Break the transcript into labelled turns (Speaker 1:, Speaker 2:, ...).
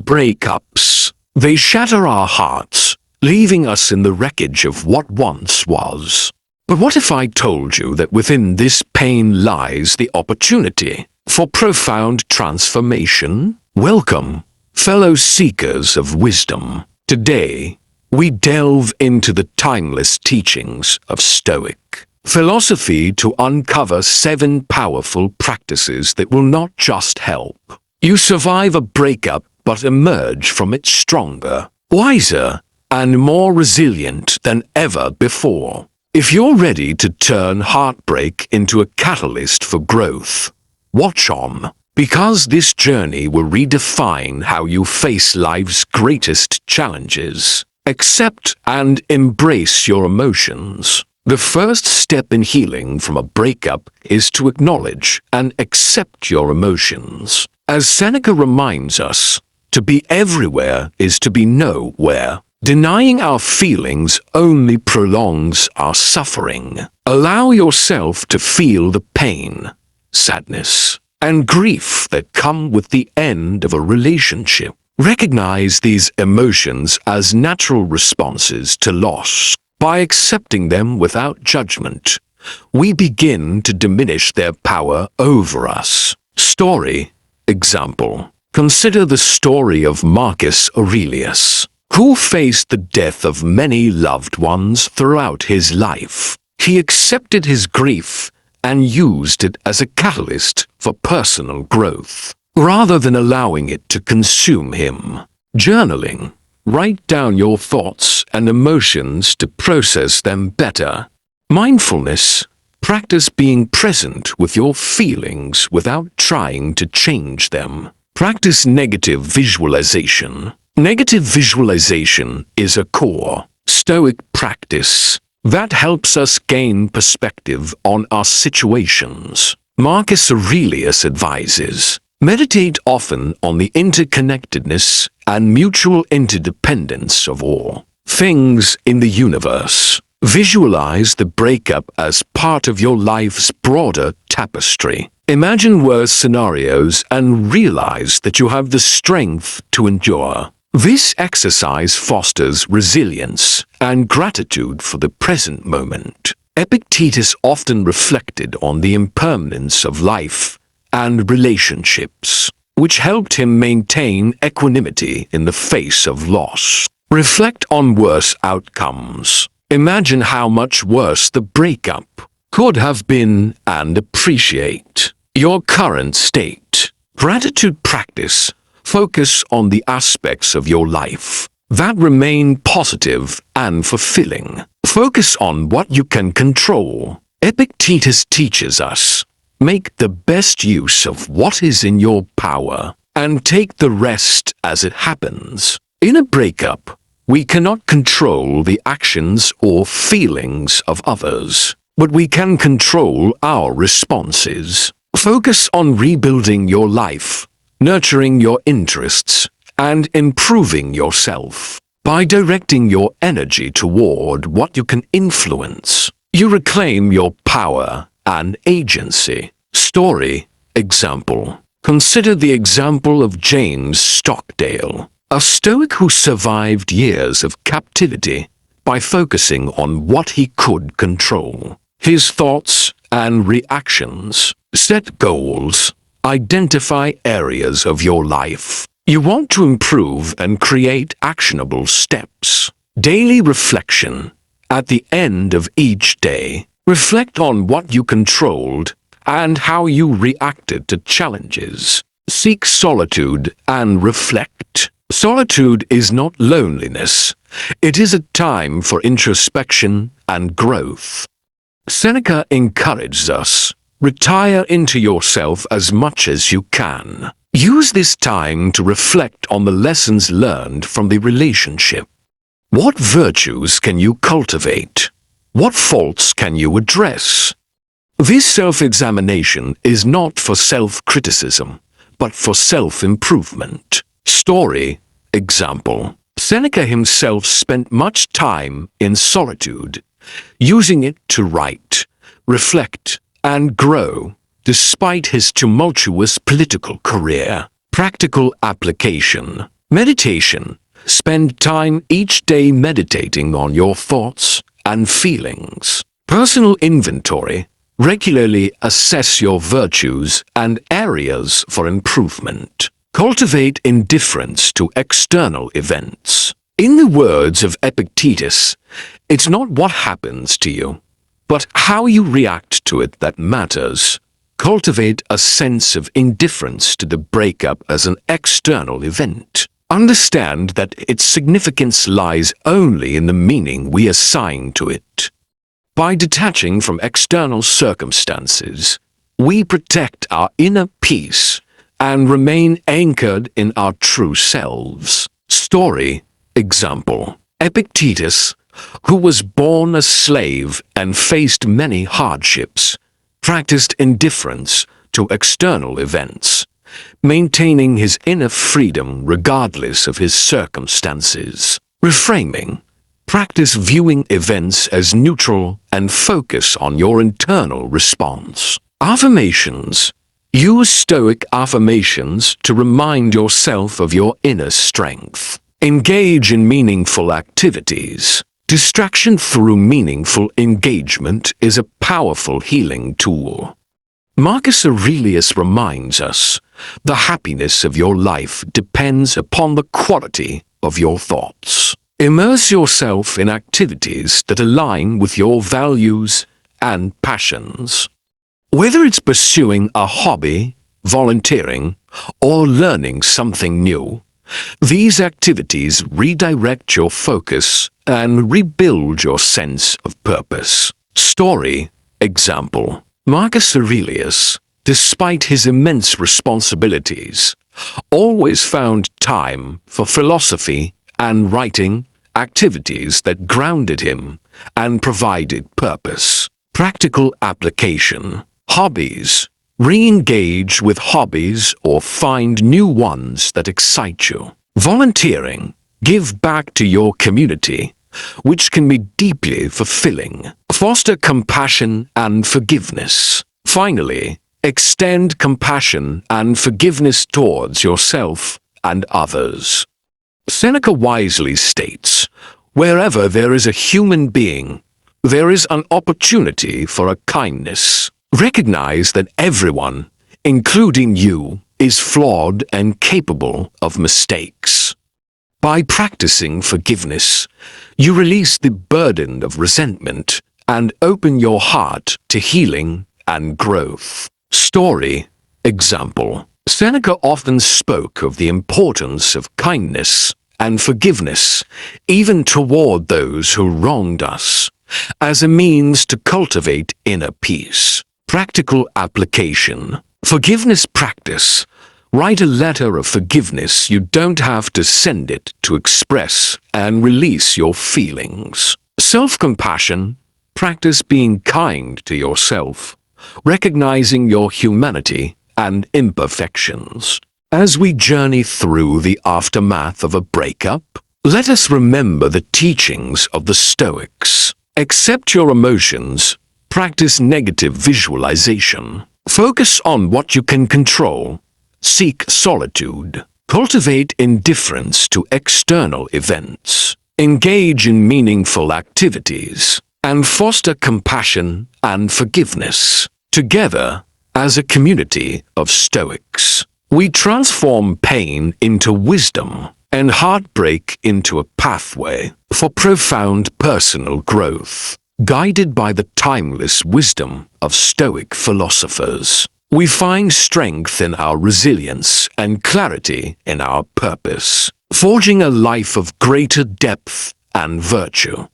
Speaker 1: Breakups. They shatter our hearts, leaving us in the wreckage of what once was. But what if I told you that within this pain lies the opportunity for profound transformation? Welcome, fellow seekers of wisdom. Today, we delve into the timeless teachings of Stoic philosophy to uncover 7 powerful practices that will not just help you survive a breakup but emerge from it stronger, wiser, and more resilient than ever before. If you're ready to turn heartbreak into a catalyst for growth, watch on, because this journey will redefine how you face life's greatest challenges. Accept and embrace your emotions. The first step in healing from a breakup is to acknowledge and accept your emotions. As Seneca reminds us, to be everywhere is to be nowhere. Denying our feelings only prolongs our suffering. Allow yourself to feel the pain, sadness, and grief that come with the end of a relationship. Recognize these emotions as natural responses to loss. By accepting them without judgment, we begin to diminish their power over us. Story example. Consider the story of Marcus Aurelius, who faced the death of many loved ones throughout his life. He accepted his grief and used it as a catalyst for personal growth, rather than allowing it to consume him. Journaling. Write down your thoughts and emotions to process them better. Mindfulness. Practice being present with your feelings without trying to change them. Practice negative visualization. Negative visualization is a core Stoic practice that helps us gain perspective on our situations. Marcus Aurelius advises, meditate often on the interconnectedness and mutual interdependence of all things in the universe. Visualize the breakup as part of your life's broader tapestry. Imagine worse scenarios and realize that you have the strength to endure. This exercise fosters resilience and gratitude for the present moment. Epictetus often reflected on the impermanence of life and relationships, which helped him maintain equanimity in the face of loss. Reflect on worse outcomes. Imagine how much worse the breakup could have been and appreciate your current state. Gratitude practice. Focus on the aspects of your life that remain positive and fulfilling. Focus on what you can control. Epictetus teaches us, make the best use of what is in your power and take the rest as it happens. In a breakup, we cannot control the actions or feelings of others, but we can control our responses. Focus on rebuilding your life, nurturing your interests, and improving yourself. By directing your energy toward what you can influence, you reclaim your power and agency. Story example. Consider the example of James Stockdale, a Stoic who survived years of captivity by focusing on what he could control. His thoughts and reactions. Set goals. Identify areas of your life you want to improve and create actionable steps. Daily reflection. At the end of each day, reflect on what you controlled and how you reacted to challenges. Seek solitude and reflect. Solitude is not loneliness. It is a time for introspection and growth. Seneca encourages us, retire into yourself as much as you can. Use this time to reflect on the lessons learned from the relationship. What virtues can you cultivate? What faults can you address? This self-examination is not for self-criticism, but for self-improvement. Story example. Seneca himself spent much time in solitude, using it to write, reflect, and grow, despite his tumultuous political career. Practical application. Meditation. Spend time each day meditating on your thoughts and feelings. Personal inventory. Regularly assess your virtues and areas for improvement. Cultivate indifference to external events. In the words of Epictetus, it's not what happens to you, but how you react to it that matters. Cultivate a sense of indifference to the breakup as an external event. Understand that its significance lies only in the meaning we assign to it. By detaching from external circumstances, we protect our inner peace and remain anchored in our true selves. Story. Example. Epictetus, who was born a slave and faced many hardships, practiced indifference to external events, maintaining his inner freedom regardless of his circumstances. Reframing. Practice viewing events as neutral and focus on your internal response. Affirmations. Use Stoic affirmations to remind yourself of your inner strength. Engage in meaningful activities. Distraction through meaningful engagement is a powerful healing tool. Marcus Aurelius reminds us, the happiness of your life depends upon the quality of your thoughts. Immerse yourself in activities that align with your values and passions. Whether it's pursuing a hobby, volunteering, or learning something new, these activities redirect your focus and rebuild your sense of purpose. Story. Example. Marcus Aurelius, despite his immense responsibilities, always found time for philosophy and writing, activities that grounded him and provided purpose. Practical application. Hobbies. Re-engage with hobbies or find new ones that excite you. Volunteering. Give back to your community, which can be deeply fulfilling. Foster compassion and forgiveness. Finally, extend compassion and forgiveness towards yourself and others. Seneca wisely states, wherever there is a human being, there is an opportunity for a kindness. Recognize that everyone, including you, is flawed and capable of mistakes. By practicing forgiveness, you release the burden of resentment and open your heart to healing and growth. Story. Example. Seneca often spoke of the importance of kindness and forgiveness, even toward those who wronged us, as a means to cultivate inner peace. Practical application. Forgiveness practice. Write a letter of forgiveness. You don't have to send it to express and release your feelings. Self-compassion. Practice being kind to yourself, recognizing your humanity and imperfections. As we journey through the aftermath of a breakup, let us remember the teachings of the Stoics. Accept your emotions. Practice negative visualization. Focus on what you can control. Seek solitude. Cultivate indifference to external events. Engage in meaningful activities. And foster compassion and forgiveness. Together, as a community of Stoics, we transform pain into wisdom and heartbreak into a pathway for profound personal growth. Guided by the timeless wisdom of Stoic philosophers, we find strength in our resilience and clarity in our purpose, forging a life of greater depth and virtue.